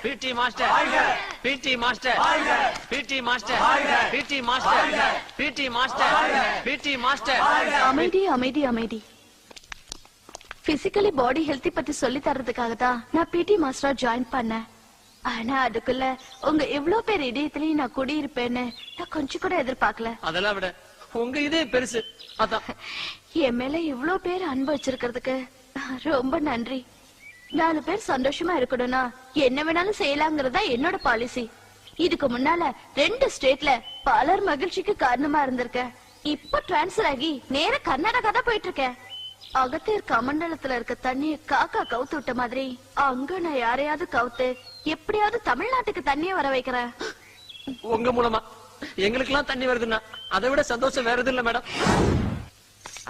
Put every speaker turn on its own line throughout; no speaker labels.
PT master PT master PT master PT master PT master PT master.
அமைதி அமைதி அமைதி. Physically பாடி healthy பத்தி சொல்லி தரதுக்காக தான் நான் பிடி மாஸ்டரா ஜாயின் பண்ணேன். ஆனா அதுக்குள்ள உங்க எவ்வளவு பேர் இதயத்திலயும் நான் குடியிருப்பேன்னு நான் கொஞ்சம் கூட எதிர்பார்க்கல.
அதெல்லாம் விட உங்க இதே பெருசு. அதான்
என் மேல இவ்வளவு பேர் அன்பு வச்சிருக்கிறதுக்கு ரொம்ப நன்றி. 4 பேர் சந்தோஷமா இருக்கணும்னா என்ன வேணாலும் செய்யலாங்கிறதா என்னோட பாலிசி. இதுக்கு முன்னால 2 ஸ்டேட்ல பலர் மகிழ்ச்சிக்கு காரணமா இருந்திருக்கேன். இப்ப டிரான்ஸ்பர் ஆகி நேர கர்நாடகா தான் போயிட்டு இருக்கேன். அகத்தியர் கமண்டலத்துல இருக்க தண்ணிய காக்கா கவுத்து விட்ட மாதிரி அங்க நான் யாரையாவது கவுத்து எப்படியாவது தமிழ்நாட்டுக்கு தண்ணிய வர வைக்கிறேன்.
உங்க மூலமா எங்களுக்கு எல்லாம் தண்ணி வருதுன்னா அதை விட சந்தோஷம் வேற எதுவும் இல்ல மேடம்.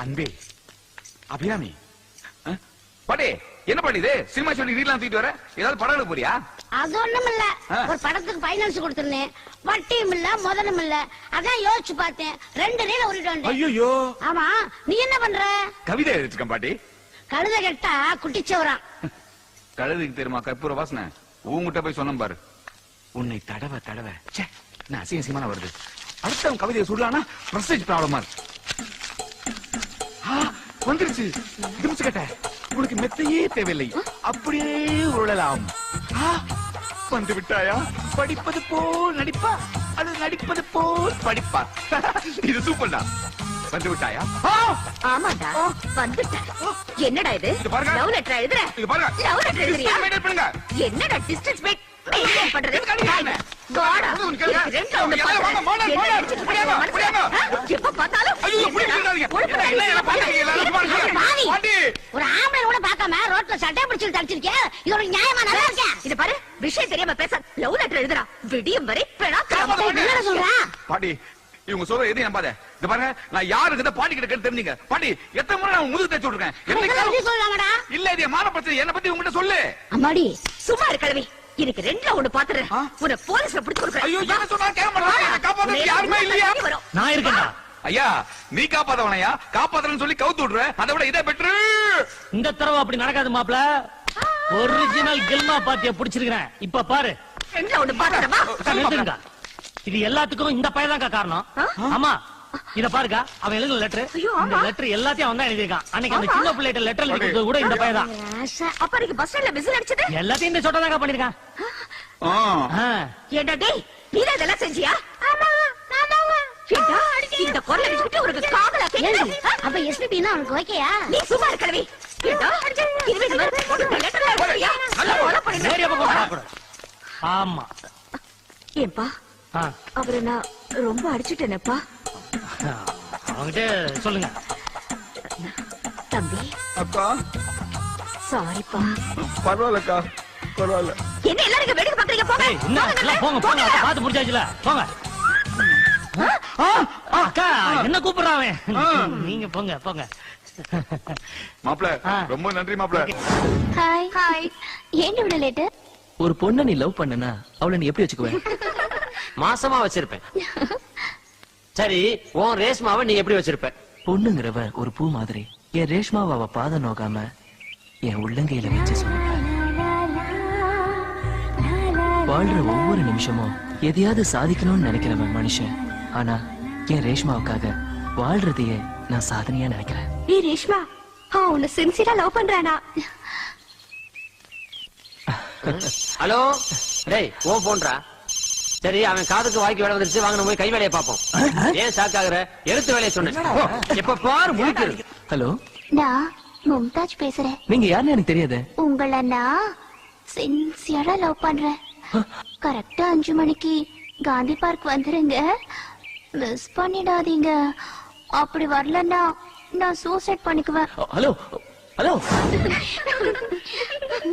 அன்பே அபிராமி பாடே என்ன பண்ணிது? சினிமா சொல்லி ரீலாம் தூக்கிட்டு வர ஏதாவது படம் எடுக்க போறியா?
அது ஒண்ணும் இல்ல, ஒரு படத்துக்கு பைனான்ஸ் கொடுத்திருந்தேன். வட்டியும் இல்ல முதலும் இல்ல. அதான் யோசிச்சு பார்த்தேன், 2 ரீல உருட்டு வந்தேன்.
ஐயோ
ஆமா, நீ என்ன பண்ற?
கவிதை எழுதிருக்கேன் பாட்டி.
கழுத கெட்டா குட்டிச்சவரான்.
கழுதுக்கு தெரியுமா கற்பூர வாசனை? உங்ககிட்ட போய் சொன்ன பாரு. உன்னை தடவை தடவை நான் அசிங்கமான வருது. அடுத்தவன் கவிதையை சொல்லலாம்னா பிரஸ்டேஜ் ப்ராப்ளமா இருக்கு. வந்துருச்சு கட்ட. உனக்கு மெத்தையே தேவையில்லை, அப்படியே உருளலாம். வந்து விட்டாயா? படிப்பது போல் நடிப்பா, அது நடிப்பது போல் படிப்பா. இது சூப்பர்டா. வந்து விட்டாயா?
ஆமாடா வந்துட்டேன். என்னடா இது? லவ் லெட்டர் எழுதுற?
இது பாருங்க,
லவ் லெட்டர் எழுதுறியா?
மெயின்டெய்ன் பண்ணுங்க.
என்னடா டிஸ்டன்ஸ் மெயின்டெய்ன் பண்றது? வாடா ரெண்டு ஒன்னு எப்ப பார்த்தாலும் ஒரு ஆம்பளை கூட பார்க்காம ரோட்ல சட்டை பிடிச்சு தடிச்சிருக்கேன். இது ஒரு நியாயமா? நல்லா இருக்கேன். இது பாரு, விஷயம் தெரியாம பேச. லவ் லெட்டர் எழுதுறா, விடியும் வரை சொல்றா.
பாட்டி இவங்க சொல்ற எதையும் நம்பாத. இது பாருங்க, நான் யாருக்கு பாட்டி கிட்ட கேட்டு தெரிஞ்சீங்க. பாட்டி எத்தனை முறை நான் முதுகு தேய்ச்சு விட்டுருக்கேன்.
சொல்லலாமடா?
இல்ல இது மான பிரச்சனை, என்ன பத்தி உங்ககிட்ட சொல்லு.
அம்மாடி சும்மா இரு கிழவி. எனக்கு 2ல ஒண்ணு பாத்துறேன். உன்னை போலீஸ்ல பிடிச்சு கொடுக்குறேன்.
ஐயோ என்ன சொன்னா கேட்க மாட்டாங்க. காப்பாத்த யாருமே இல்லையா?
நான் இருக்கேன்டா.
ஐயா நீ காப்பாத்தவனையா? காப்பாத்தறன்னு சொல்லி கவுத்து விடுற. அதை விட இதே பெட்ரு.
இந்த தடவை அப்படி நடக்காது மாப்ள. ஒரிஜினல் கில்மா பாட்டிய பிடிச்சிருக்கேன். இப்ப பாரு.
2ல ஒண்ணு பாத்துறமா?
இது எல்லாத்துக்கும் இந்த பையன் தான் காரணம். ஆமா இத பாருங்க, அவன் எழுதுன லெட்டர். இந்த லெட்டர் எல்லாத்தையும் அவன் தான் எழுதிருக்கான். அன்னைக்கு அந்த சின்ன பிள்ளைகிட்ட லெட்டர் எழுதி கூட இந்த பையன் தான்.
அப்ப நீங்க பஸ் ஸ்டாண்ட்ல விசில் அடிச்சது
எல்லாத்தையும் இந்த சொட்ட தான் பண்ணிருக்கான்.
ஏண்டா டேய், நீ இதெல்லாம் செஞ்சியா? ஆமா நானாவா. ஏண்டா இந்த கொல்ல விட்டுட்டு ஒரு காதலா கேக்குது. அப்ப எஸ்பிபினா உனக்கு ஓகேயா? நீ சும்மா இருக்கவே. ஏண்டா இதுவே இந்த லெட்டர்ல எழுதியா? நல்ல போல பண்ணி
நேரே போக. ஆமா
ஏன்பா அவரை நான் ரொம்ப அடிச்சுட்டேனப்பா.
அவங்கிட்ட சொல்லுங்க.
தம்பி
அக்கா
சாரிப்பா.
பரவாயில்லக்கா பரவாயில்ல.
என்ன எல்லாரும் வேடிக்கை பாக்குறீங்க? போங்க
போங்க போங்க, பாத்து முடிச்சாச்சுல போங்க. அக்கா என்ன கூப்பிடுறான்? நீங்க போங்க போங்க.
மாப்ள ரொம்ப நன்றி மாப்ள.
Hi hi. ஏன் இவ்வளவு லேட்?
ஒரு பொண்ணை நீ லவ் பண்ணனா அவளை நீ எப்படி வச்சுக்குவ?
மாசமா வச்சிருப்பேன். சரி உன் ரேஷ்மாவை நீ எப்படி வச்சிருப்ப?
பொண்ணுங்கிறவ ஒரு பூ மாதிரி. என் ரேஷ்மாவை அவ பாத நோகாம என் உள்ளங்கையில வச்சு சொல்லிப்பேன். வாழ்ற ஒவ்வொரு நிமிஷமும் எதையாவது சாதிக்கணும்னு நினைக்கிறவன் மனுஷன். ஆனா என் ரேஷ்மாவுக்காக வாழ்றதையே நான் சாதனையா நினைக்கிறேன்.
ஏய் ரேஷ்மா, உன்னை சின்சியரா லவ் பண்றானா?
ஹலோ டேய் ஓ போன்றா. சரி அவன் காதுக்கு வாய்க்கு வேலை வந்துருச்சு, வாங்க நம்ம போய் கை வேலையை பாப்போம். ஏன் ஷாக் ஆகுற? எழுத்து வேலையை சொன்னேன். எப்ப பாரு முழிக்கிறது.
ஹலோ
நான் மும்தாஜ் பேசுறேன்.
நீங்க யாருன்னு எனக்கு தெரியாது.
உங்களை நான் சின்சியரா லவ் பண்றேன். கரெக்டா 5 மணிக்கு காந்தி பார்க் வந்துருங்க. மிஸ் பண்ணிடாதீங்க. அப்படி வரலன்னா நான் சூசைட் பண்ணிக்குவேன்.
Hello hello.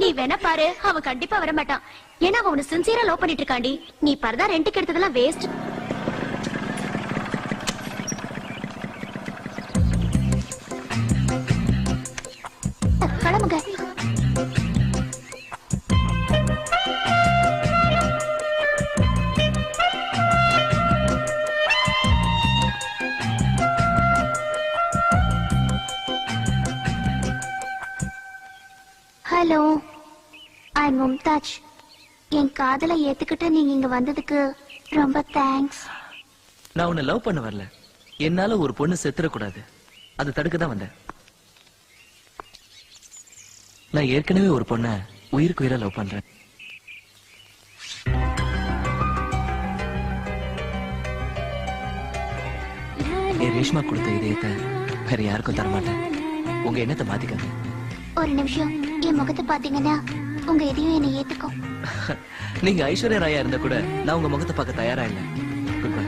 நீ வேணா பாரு, அவன் கண்டிப்பா வர மாட்டான். ஏன்னா அவன் உன்னை சின்சியரா லவ் பண்ணிட்டு இருக்காண்டி. நீ பரதா ரெண்டுக்கு எடுத்ததெல்லாம் வேஸ்ட். கிளம்புங்க. Hello, I'm Mumtaj.
என் காதலை ஏத்துக்கிட்டு நீங்க இங்க வந்ததுக்கு ரொம்ப தேங்க்ஸ்.
நான் உன்னை லவ் பண்ண வரல. என்னால ஒரு பொண்ணு செத்துறக்கூடாது, அது தடுக்க தான் வந்தேன். நான் ஏற்கனவே ஒரு பொண்ண உயிருக்கு உயிரா லவ் பண்றேன். என் ரேஷ்மா கொடுத்த இதயத்தை வேற யாருக்கும் தரமாட்டேன். உங்க எண்ணத்தை மாத்திக்காங்க.
ஒரு நிமிஷம், என் முகத்தை பாத்தீங்கன்னா உங்க எதையும் என்னை ஏத்துக்கும்.
நீங்க ஐஸ்வர்யா ராயா இருந்தா கூட நான் உங்க முகத்தை பார்க்க தயாரா இல்லை. Good bye.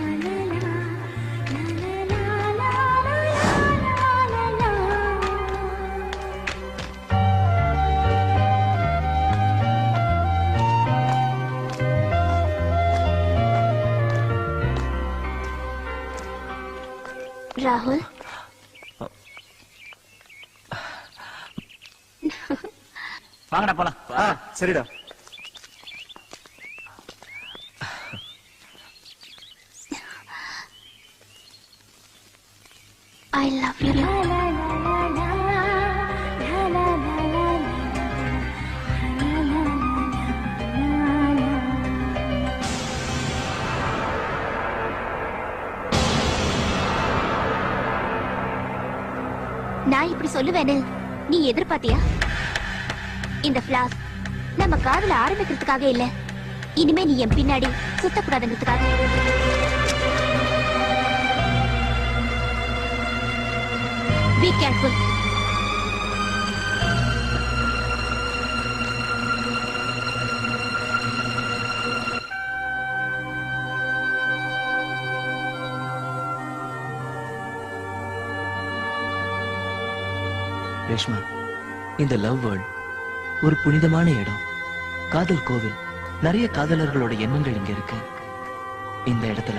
ராகுல்,
வாங்கடா போலாம்.
சரிடா.
I love you. நான் இப்படி சொல்லுவேன்னு நீ எதிர்பார்த்தியா? இந்த பிளாஸ் நம்ம காதல ஆரம்பிக்கிறதுக்காக இல்ல, இனிமே நீ என் பின்னாடி சுத்தக்கூடாதுங்கிறதுக்காக. Be careful.
ரேஷ்மா, இந்த லவ் வேர்ல்ட் ஒரு புனிதமான இடம், காதல் கோவில். நிறைய காதலர்களோட எண்ணங்கள் இங்க இருக்கு. இந்த இடத்துல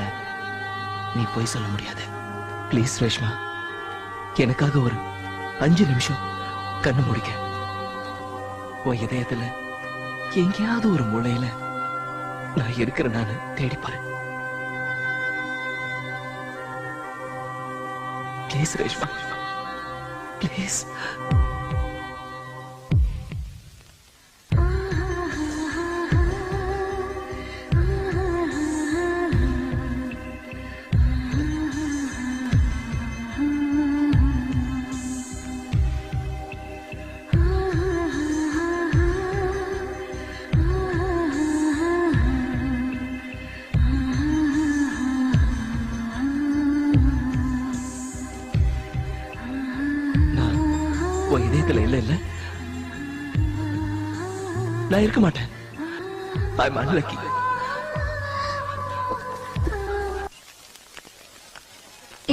நீ போய் சொல்ல முடியாது. ப்ளீஸ் ரேஷ்மா, எனக்காக ஒரு 5 நிமிஷம் கண்ணு முடிக்க. உன் இதயத்துல எங்கேயாவது ஒரு மூலையில நான் இருக்கிற நானு தேடிப்பாரு. Please Reshma, please. இதயத்துல இல்ல இல்ல நான் இருக்க மாட்டேன். I'm unlucky.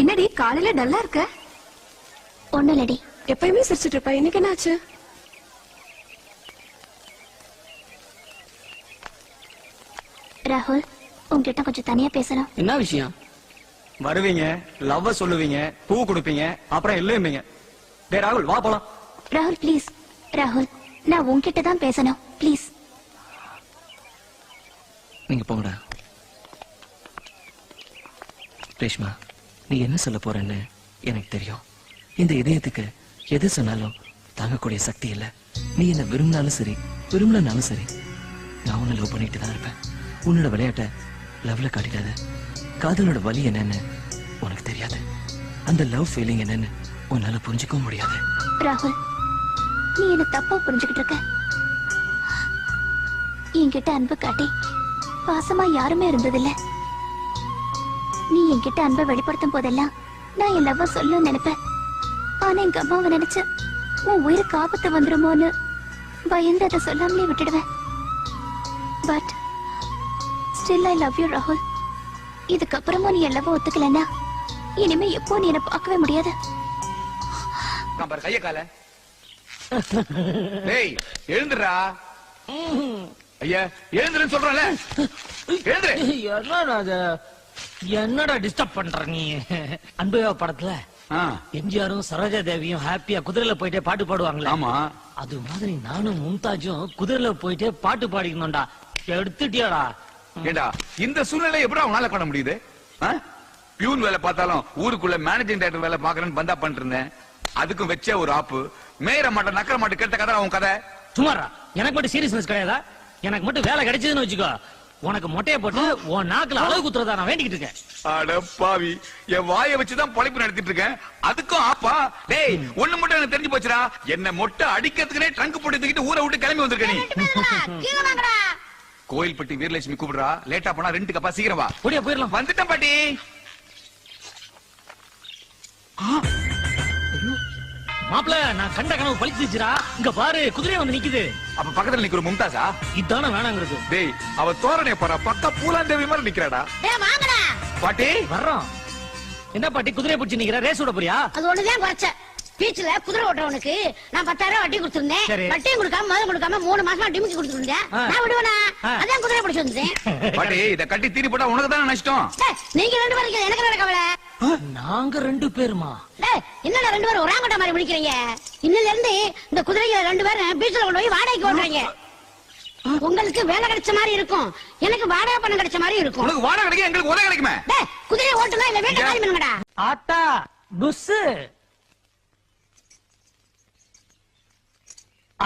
என்னடி காலையில டல்லா இருக்க?
ஒண்ணும் இல்லடி.
எப்பயுமே சிரிச்சிட்டு இருப்ப, இன்னைக்கு என்னாச்சு?
ராகுல், உங்ககிட்ட கொஞ்சம் தனியா பேசணும்.
என்ன விஷயம்? வருவீங்க, லவ்வ சொல்லுவீங்க, பூ கொடுப்பீங்க, அப்புறம் இல்லையும்பீங்க. டேய் ராகுல், வா போலாம்.
ராகுல் ப்ளீஸ். ராகுல், நான் உன்கிட்ட தான் பேசணும், ப்ளீஸ்.
நீங்க போங்கடா. ரேஷ்மா, நீ என்ன சொல்ல போறன்னு எனக்கு தெரியும். இந்த இதயத்துக்கு எது சொன்னாலும் தாங்கக்கூடிய சக்தி இல்ல. நீ என்ன விரும்பினாலும் சரி, விரும்பலனாலும் சரி, நான் உன்னை லவ் பண்ணிட்டு தான் இருப்பேன். உன்னோட விளையாட்ட லவ்ல காட்டிடாத. காதலோட வலி என்னன்னு உனக்கு தெரியாது. அந்த லவ் ஃபீலிங் என்னன்னு உன்னால புரிஞ்சுக்கவும் முடியாது.
ராகுல், நீ என்ன தப்பா புரிஞ்சுக்கிட்டு இருக்க. என்கிட்ட அன்பு காட்டி பாசமா யாருமே இருந்ததில்ல. நீ என்கிட்ட அன்பை வெளிப்படுத்தும் போதெல்லாம் நான் என் லவ்வ சொல்லணும்னு நினைப்பேன். ஆனா எங்க அம்மாவை நினைச்சு உன் உயிருக்கு ஆபத்து வந்துருமோன்னு பயந்து அதை சொல்லாமலே விட்டுடுவேன். But still I love you ராகுல். இதுக்கப்புறமா நீ என் லவ்வ ஒத்துக்கலன்னா இனிமே எப்போ நீ என்ன பார்க்கவே முடியாது.
கைய கால டேய் எழுந்துடா. ஐயா எழுந்துருன்னு சொல்றல. எழுந்துரு.
என்னடா டிஸ்டர்ப் பண்ற நீ? அன்பையா படத்துல எம்ஜிஆரும் சரோஜா தேவியும் ஹாப்பியா குதிரையில போயிட்டே பாட்டு பாடுவாங்களா?
ஆமா,
அது மாதிரி நானும் மும்தாஜும் குதிரையில போயிட்டே பாட்டு பாடிக்கணும்டா. எடுத்துட்டியாடா?
ஏண்டா இந்த சூழ்நிலை எப்படி அவனால பண்ண முடியுது? பியூன் வேலை பார்த்தாலும் ஊருக்குள்ள மேனேஜிங் டைரக்டர் வேலை பாக்குறேன்னு பந்தா பண்ணிட்டு இருந்தேன். அதுக்கும் வச்ச ஒரு ஆப்பு. மேயற மாட்ட நக்கற மாட்ட கேட்ட கதை உன் கதை.
சுமாரா, எனக்கு மட்டும் சீரியஸ்னஸ் கிடையாதா?
எனக்கு மட்டும் வேலை கிடைச்சதுன்னு வச்சுக்கோ, உனக்கு மொட்டையை போட்டு உன் நாக்குல அளவு குத்துறதா நான் வேண்டிக்கிட்டு இருக்கேன்.
அட பாவி, என் வாயை வச்சுதான் பொழைப்பு நடத்திட்டு இருக்கேன், அதுக்கும் ஆப்பா? டேய், ஒண்ணு மட்டும் எனக்கு தெரிஞ்சு போச்சுடா, என்ன மொட்டை அடிக்கிறதுக்குனே ட்ரங்க் போட்டு தூக்கிட்டு ஊரை விட்டு கிளம்பி வந்திருக்க நீ. கோயில்பட்டி வீரலட்சுமி கூப்பிடுறா, லேட்டா போனா ரெண்டு கப்பா, சீக்கிரம் வா.
ஓடியா போயிடலாம்.
வந்துட்டேன் பாட்டி.
மாப்பிள, நான் கண்ட கனவு பழிச்சிச்சுடா. இங்க பாரு, குதிரை வந்து நிக்குது.
அப்ப பக்கத்துல நிக்கிற மும்தாஸா?
இதான வேணாங்கிறது.
டேய், அவ தோரணை போறா, பக்கா பூலாந்தேவி மாதிரி நிக்கிறாடா. பாட்டி
வர்றோம். என்ன பாட்டி குதிரை பிடிச்சு நிக்கிற, ரேஸ் விட போறியா?
அது ஒண்ணுதான் குறைச்ச. பீச்ல குதிரை ஓட்டுறவனுக்கு நான் 10,000 வட்டி கொடுத்திருந்தேன்.
சரி.
வட்டியும் கொடுக்காம முதல் கொடுக்காம 3 மாசமா டிமிக்கி கொடுத்துருந்தேன். நான் விடுவேனா? அதான் குதிரை பிடிச்சு வந்துட்டேன்.
பாட்டி, இத கட்டி தீனி போட்டா உனக்கு தானே நஷ்டம்.
டேய், நீங்க 2 பேரும் இருக்கீங்க, எனக்கு என்ன கவலை?
நாங்க 2 பேருமா?
டேய், என்னடா 2 பேரும் ஒராங்கட்ட மாதிரி முடிக்கிறீங்க? இன்னில இருந்து இந்த குதிரைகளை 2 பேரும் பீச்ல கொண்டு போய் வாடகைக்கு ஓட்டுறீங்க. உங்களுக்கு வேலை கிடைச்ச மாதிரி இருக்கும், எனக்கு வாடகை பணம் கிடைச்ச மாதிரி இருக்கும்.
உனக்கு வாடகை கிடைக்கும், எங்களுக்கு உதவி கிடைக்குமே.
டேய், குதிரையை ஓட்டுனா இல்ல வீட்டை காலி பண்ணுங்கடா.
ஆத்தா புஸ்.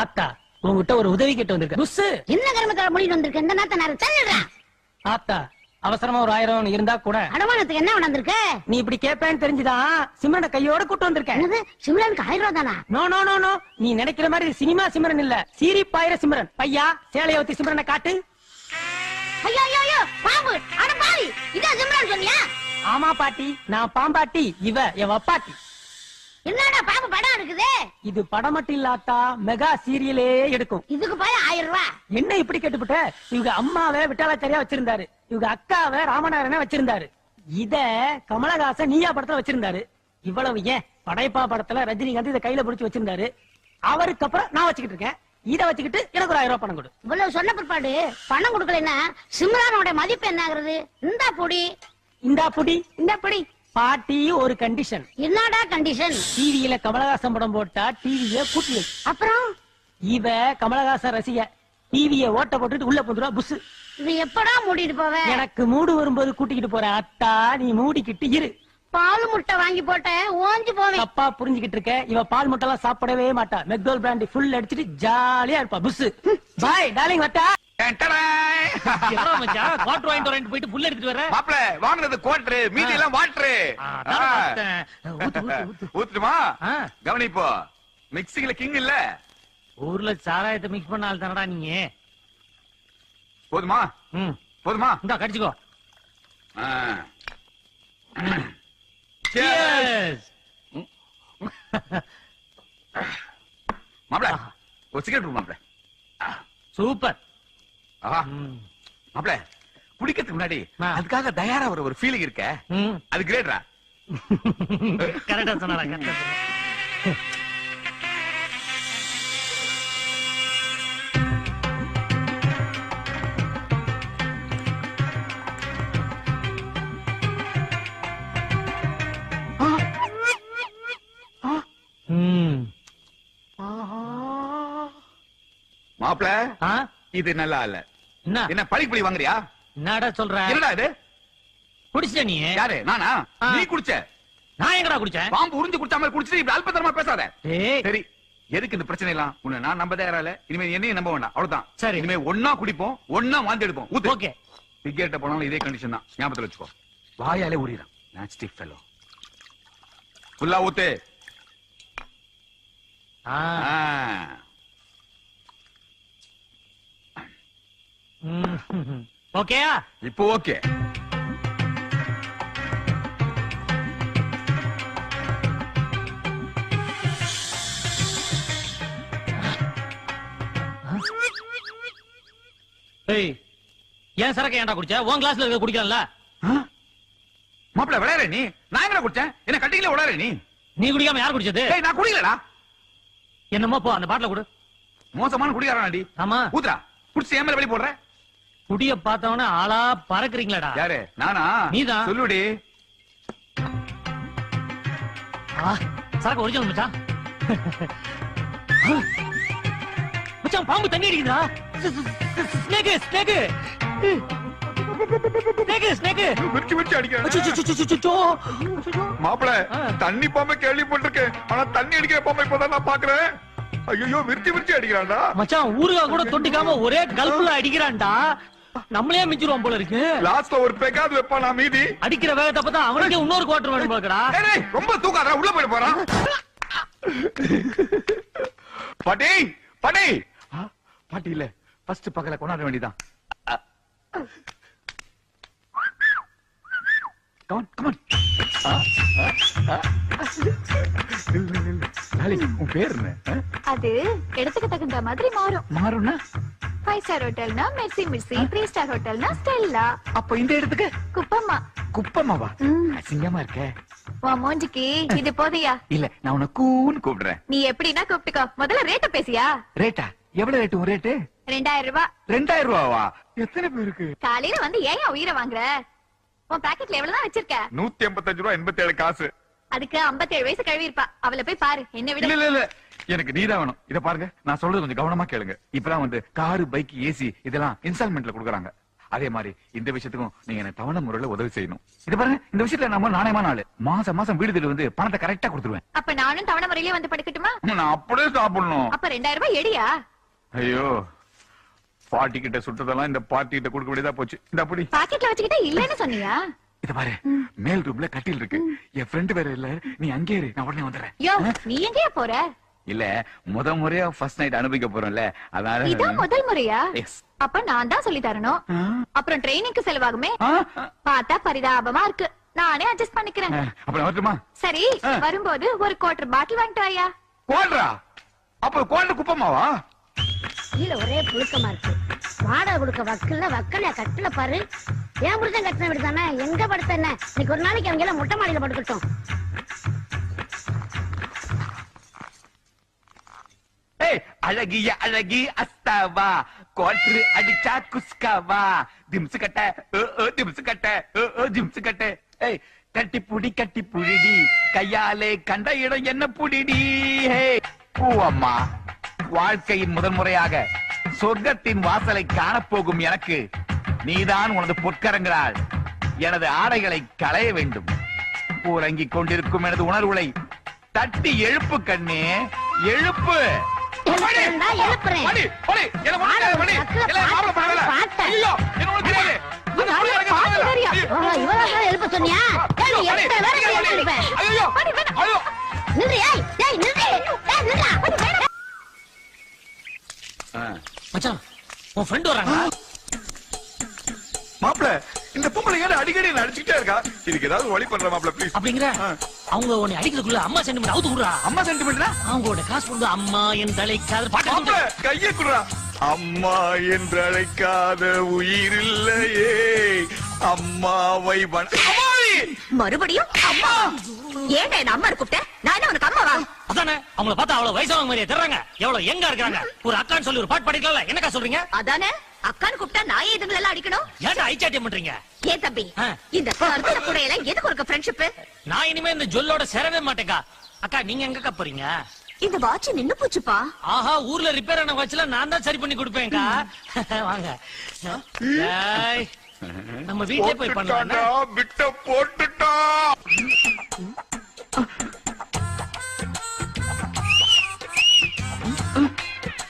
ஆத்தா, உங்ககிட்ட ஒரு உதவி கேட்டு வந்திருக்க. புஸ்,
என்ன கர்மத்தால முடிட்டு வந்திருக்க? இந்த நாத்த நேரம் தள்ளிடுறா.
ஆத்தா அவசரமா ஒரு 1000 இருந்தா கூட.
அடமானத்துக்கு என்ன வந்திருக்க?
நீ இப்படி கேப்பேன்னு தெரிஞ்சுதான் சிம்ரனை கையோட கூட்டு வந்திருக்கேன்.
என்னது, சிம்ரனுக்கு 1000 ரூபா தானா?
நோ நோ நோ நோ, நீ நினைக்கிற மாதிரி சினிமா சிம்ரன் இல்ல, சீரி பாயிர சிம்ரன். பையா, சேலைய ஊத்தி சிம்ரனை காட்டு.
ஐயோ ஐயோ ஐயோ, பாம்பு! அட பாவி, இதான் சிம்ரன் சொன்னியா?
ஆமா பாட்டி, நான் பாம்பாட்டி, இவ என் வப்பாட்டி.
என்னடா பாம்பு படம் இருக்குது?
இது படம் மட்டும் இல்லாத்தா, மெகா சீரியலே எடுக்கும்.
இதுக்கு போய் 1000 ரூபா.
என்ன இப்படி கேட்டுப்புட்ட? இவங்க அம்மாவை விட்டாலாச்சாரியா வச்சிருந்தாரு, இவங்க அக்காவை ராமநாதனை வச்சிருந்தாரு, இத கமலஹாசன் நீயா படத்துல வச்சிருந்தாரு. இவ்வளவு ஏன், படைப்பா படத்துல ரஜினிகாந்த் இதை கையில பிடிச்சு வச்சிருந்தாரு. அவருக்கு அப்புறம் நான் வச்சுக்கிட்டு இருக்கேன். இத வச்சுக்கிட்டு எனக்கு ஒரு 1000 ரூபாய் பணம் கொடு.
இவ்வளவு சொன்ன பிற்பாடு பணம் கொடுக்கலன்னா சிம்ரனோட மதிப்பு என்ன ஆகுறது? இந்தா பொடி.
இந்தா புடி.
இந்த பொடி.
பாட்டி, ஒரு கண்டிஷன்.
என்னடா கண்டிஷன்?
டிவியில கமலஹாசன் படம் போட்டா டிவிய பூட்டி வை.
அப்புறம்
இவ கமலஹாசன் ரசிக, டிவிய ஓட்ட போட்டுட்டு உள்ள போந்துருவா புஸ்.
இது எப்படா மூடிட்டு போவ?
எனக்கு மூடு வரும்போது கூட்டிக்கிட்டு போறேன். அத்தா, நீ மூடிக்கிட்டு இரு.
பால் முட்டை வாங்கி போட்ட ஓஞ்சு போவேன்.
தப்பா புரிஞ்சுக்கிட்டு இருக்க. இவ பால் முட்டை எல்லாம் சாப்பிடவே மாட்டா. மெக்டோல் பிராண்டி ஃபுல் அடிச்சிட்டு ஜாலியா இருப்பா புஸ். பாய் டார்லிங், வட்டா. குவார்டர் வாங்கிட்டு வரேன் போயிட்டு புல் எடுத்துட்டு வர.
மாப்பிள, வாங்குனது குவார்டர், மீதி எல்லாம் வாட்டர். ஊத்துமா? கவனிப்போ, மிக்சிங்ல கிங் இல்ல.
ஊர்ல சாராயத்தை மிக்ஸ் பண்ண ஆள் தானடா நீங்க.
போதுமா? போதுமா?
இந்தா கடிச்சுக்கோ.
மாப்பிள, ஒரு சிகரெட் மாப்பிள.
சூப்பர்.
மாப்பிள, குடிக்கிறதுக்கு முன்னாடி அதுக்காக தயாரா ஒரு ஃபீலிங் இருக்க, அது கிரேட்ரா.
கரெக்டா சொன்னாங்க.
மாப்பிள, இது நல்லா இல்ல. என்ன பழி வாங்குறியா?
என்னடா சொல்ற?
என்னடா இது?
குடிச்ச நீ?
யாரு, நானா? நீ குடிச்ச?
நான் எங்கடா குடிச்சேன்?
பாம்பு உறிஞ்சு குடிச்ச மாதிரி குடிச்சிட்டு இப்படி அல்பத்தரமா பேசாத.
ஏய்,
சரி, எதுக்கு இந்த பிரச்சனை எல்லாம்? உன்னை நான் நம்ப தயாரா இல்ல. இனிமே என்னையும் நம்ப வேண்டாம், அவ்வளவுதான்.
சரி,
இனிமே ஒன்னா குடிப்போம், ஒன்னா வாந்தி எடுப்போம். ஊத்து.
ஓகே.
சிகரெட்ட போனாலும் இதே கண்டிஷன் தான், ஞாபகத்துல வச்சுக்கோ. வாயாலே ஊறிடும். Nasty fellow. ஃபுல்லா ஊத்து.
ஓகேயா?
இப்போ ஓகே.
ஏய், ஏன் சரக்கு ஏன்டா குடிச்ச? உன் கிளாஸ்ல இருக்க குடிக்கலாம்ல?
மாப்பிள, விளையாட நீ. நான் எங்கடா குடிச்சேன்? என்ன கட்டிங்களே விளையாட நீ?
நீ குடிக்காம யார் குடிச்சது?
ஏய், நான் குடிக்கலடா.
என்னமோ போ, அந்த பாட்டில கொடு.
மோசமான குடிகாரனாடி.
ஆமா.
ஊத்துறா. குடிச்சு ஏன் மேல வெளிய போடுற?
குடிய பார்த்தவன ஆளா பறக்குறீங்களாடா.
யாரு, நானா?
நீதான்.
சொல்லுடி.
சரக்கு ஒரிஜினல் மச்சான். மச்சான், பாம்பு தண்ணி அடிக்குதா? ஸ்னேக் ஸ்னேக் ஸ்னேக் ஸ்னேக்
விரிச்சு விரிச்சு அடிக்கிறேன். மாப்பிள, தண்ணி பாம்பை கேள்விப்பட்டிருக்கேன், ஆனா தண்ணி அடிக்கிற பாம்பை இப்பதான் நான் பாக்குறேன். ஐயோ விருத்தி விருத்தி அடிக்கிறான்டா.
மச்சான் ஊருகா கூட தொட்டிக்காம ஒரே கல்புல அடிக்கிறான்டா. நம்மளே மிஞ்சிருவோம் போல இருக்கு.
லாஸ்ட்ல ஒரு பேக்காவது வைப்பானா மீதி.
அடிக்கிற வேகத்தை பார்த்தா அவனுக்கே இன்னொரு குவார்டர் வேணும் போலக்கடா.
டேய், ரொம்ப தூக்காதடா, உள்ள போய் போறான். பாட்டி பாட்டி பாட்டி இல்ல, ஃபர்ஸ்ட் பக்கல கொண்டாட வேண்டியதான். Come on, come on. உன் பேர் என்ன?
அது இடத்துக்கு தகுந்த மாதிரி மாறும்.
மாறும்னா
5 ஸ்டார் ஹோட்டல்னா மெர்சி மிர்சி, 3 ஸ்டார் ஹோட்டல்னா ஸ்டெல்லா.
அப்ப இந்த இடத்துக்கு
குப்பம்மா.
குப்பமாவா? அசிங்கமா இருக்க.
உன் மூஞ்சிக்கு இது போதையா?
இல்ல, நான் உன்னை கூன்னு கூப்பிடுறேன்.
நீ எப்படின்னா கூப்பிட்டுக்கோ. முதல்ல ரேட்ட பேசியா?
ரேட்டா? எவ்வளவு ரேட்டு? ஒரு ரேட்டு
2000 ரூபாய்.
2000 ரூபாவா? எத்தனை பேருக்கு?
காலையில வந்து ஏன் உயிரை வாங்குற? உன் பாக்கெட்ல எவ்வளவுதான் வச்சிருக்க?
185 ரூபாய் 87 காசு.
அதுக்கு 57 வயசு கழுவி இருப்பா. அவளை போய் பாரு. என்ன விட
இல்ல இல்ல இல்ல, எனக்கு நீதான் வேணும். இத பாருங்க, நான் சொல்றது கொஞ்சம் கவனமா கேளுங்க. இப்பதான் வந்து காரு, பைக், ஏசி இதெல்லாம் இன்ஸ்டால்மெண்ட்ல கொடுக்குறாங்க. அதே மாதிரி இந்த விஷயத்துக்கும் நீங்க எனக்கு தவணை முறையில உதவி செய்யணும். இது பாருங்க, இந்த விஷயத்துல நம்ம நாணயமான ஆளு. மாசம் மாசம் வீடு தேடி வந்து பணத்தை கரெக்டா கொடுத்துருவேன்.
அப்ப நானும் தவணை முறையிலே வந்து படுக்கட்டுமா?
நான் அப்படியே சாப்பிடணும்.
அப்ப 2000 ரூபாய் எடியா?
ஐயோ, பாட்டி கிட்ட சுட்டதெல்லாம் இந்த பாட்டி கிட்ட கொடுக்க வேண்டியதா போச்சு. இந்த அப்படி
பாக்கெட்ல வச்சுக்கிட்டா இல்லன்னு சொன்னியா?
இத பாரு, மேல் ரூம்ல கட்டில் இருக்கு. என் ஃப்ரெண்ட் வேற இல்ல, நீ அங்கே இரு, நான் உடனே வந்துடுறேன்.
யோ, நீ எங்கயா போற?
இல்ல, முறையா ஃபர்ஸ்ட் நைட் அனுபவிக்க போறோம்ல, அதனால.
இதான் முதல் முறையா?
Yes.
அப்ப நான் தான் சொல்லி தரணும். அப்புறம் ட்ரைனிங்க்கு செலவாகுமே. பார்த்தா பரிதாபமா இருக்கு. நானே அட்ஜஸ்ட் பண்ணிக்கிறேன்.
அப்புறம் வரட்டுமா?
சரி, வரும்போது ஒரு குவார்டர் பாட்டில் வாங்கிட்டு வாயா.
குவாட்ரா? அப்ப குவாட்ரு குப்பமாவா?
கீழ ஒரே புழுக்கமா இருக்கு. வாடகை கொடுக்க வக்கல்ல கட்டல பாரு. ஏன் புருஷன் கட்டின வீடு தானே, எங்க படுத்த என்ன? இன்னைக்கு ஒரு நாளைக்கு அவங்க எல்லாம் மொட்டை மாடியில படுக்கட்டும்.
அழகிய அழகி அஸ்தாவா, குவாட்ரு அடிச்சா குஸ்காவா, திம்சு கட்ட திம்சு கட்ட திம்சு கட்ட. ஏய், கட்டி புடிடி, கையாலே கண்ட இடம் என்ன புடிடி. பூவம்மா, வாழ்க்கையின் முதல் முறையாக சொர்க்கத்தின் வாசலை காணப்போகும் எனக்கு நீதான் உனது பொற்கரங்களால் எனது ஆடைகளை களைய வேண்டும். ஊரங்கிக் கொண்டிருக்கும் எனது உணர்வுகளை தட்டி எழுப்பு கண்ணே, எழுப்பு.
எழுப்புறேன். எழுப்ப சொன்னியா?
மச்சான், உன் ஃப்ரெண்ட் வராங்க.
மாப்பிள, இந்த பொம்பளை ஏன் அடிக்கடி அடிச்சுட்டே இருக்கா? இதுக்கு ஏதாவது வழி பண்ற மாப்பிள, ப்ளீஸ்.
அப்படிங்கிற அவங்க உன்னை அடிக்கிறதுக்குள்ள அம்மா சென்டிமெண்ட் அவுத்து விடுறா.
அம்மா சென்டிமெண்ட்னா?
அவங்களோட காசு கொடுத்து அம்மா என் தலைக்காத
மாப்பிள,
பாட்டு
கையை குடுறா. அம்மா என்று அழைக்காத உயிர் இல்லையே, அம்மாவை
மறுபடியும் அம்மா. ஏங்க என்ன அம்மா கூப்பிட்ட? நான் என்ன உனக்கு அம்மாவா?
அதானே, அவங்கள பார்த்தா அவ்வளவு வயசானவங்க மாதிரியே தெரியறாங்க. எவ்வளவு எங்க இருக்காங்க. ஒரு அக்கான்னு சொல்லி ஒரு பாட்டு பாடிக்கல. என்னக்கா சொல்றீங்க?
அதானே, அக்கான்னு கூப்பிட்டா நான் எதுங்களை எல்லாம் அடிக்கணும்?
ஏன்டா ஐச்சாட்டியம் பண்றீங்க?
ஏன் தம்பி, இந்த கருத்துல கூட எல்லாம் எதுக்கு ஒரு ஃப்ரெண்ட்ஷிப்?
நான் இனிமே இந்த ஜொல்லோட சேரவே மாட்டேக்கா. அக்கா, நீங்க எங்கக்கா போறீங்க?
இந்த வாட்ச் நின்னு போச்சுப்பா.
ஆஹா, ஊர்ல ரிப்பேர் ஆன வாட்ச்ல நான் தான் சரி பண்ணி கொடுப்பேன்க்கா. வாங்க. ஏய், நம்ம வீட்லயே போய் பண்ணலாம்.
விட்ட போட்டுட்டா.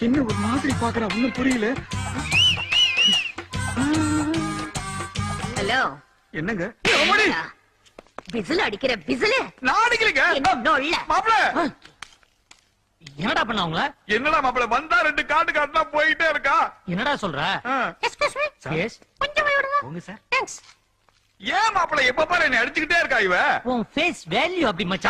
என்ன ஒரு மாதிரி பாக்குறா, ஒண்ணும் புரியல.
ஹலோ,
என்னங்க?
விசில் அடிக்கிற விசில்.
நான் அடிக்கலைங்க.
என்ன
மாப்பிள,
என்னடா பண்ண அவங்கள?
என்னடா மாப்பிள, வந்தா 2 காட்டு காட்டுனா போயிட்டே இருக்கா.
என்னடா சொல்ற?
எக்ஸ்கியூஸ் மீ,
எஸ்,
கொஞ்சம் விடுங்க.
போங்க சார்.
தேங்க்ஸ்.
ஏன் மாப்பிள எப்ப பாரு என்ன அடிச்சுக்கிட்டே இருக்கா இவ?
உன் ஃபேஸ் வேல்யூ அப்படி மச்சான்.